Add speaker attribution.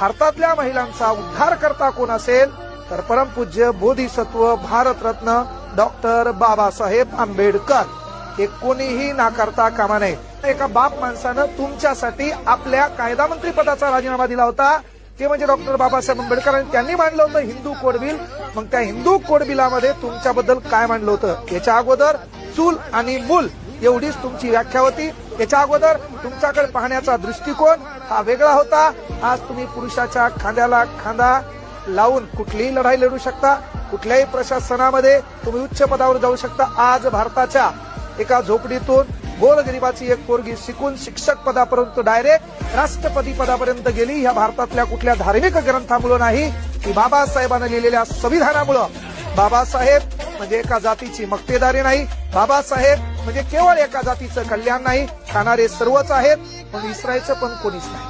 Speaker 1: भारतातल्या महिलांचा उद्धार करता कोण असेल तर परमपूज्य बोधिसत्व भारतरत्न डॉक्टर बाबासाहेब आंबेडकर. हे कोणीही नाकारता कामा नये. एका बाप माणसानं तुमच्यासाठी आपल्या कायदा मंत्री पदाचा राजीनामा दिला होता, ते म्हणजे डॉक्टर बाबासाहेब आंबेडकर, आणि त्यांनी मांडलं होतं हिंदू कोड बिल. मग त्या हिंदू कोड बिलामध्ये तुमच्याबद्दल काय मांडलं होतं? याच्या अगोदर चूल आणि मूल एवढीच तुमची व्याख्या होती. याच्या अगोदर तुमच्याकडे पाहण्याचा दृष्टिकोन हा वेगळा होता. आज तुम्ही पुरुषाच्या खांद्याला खांदा लावून कुठलीही लढाई लढू शकता. कुठल्याही प्रशासनामध्ये तुम्ही उच्च पदावर जाऊ शकता. आज भारताच्या एका झोपडीतून गोरगरिबाची एक पोरगी शिकून शिक्षक पदापर्यंत डायरेक्ट राष्ट्रपती पदापर्यंत गेली. या भारतातल्या कुठल्या धार्मिक ग्रंथामुळे नाही, की बाबासाहेबांनी लिहिलेल्या संविधानामुळे. बाबासाहेब म्हणजे एका जातीची मक्तेदारी नाही. बाबासाहेब म्हणजे केवळ एका जातीचं कल्याण नाही. खाणारे सर्वच आहेत, पण विसरायचं पण कोणीच नाही.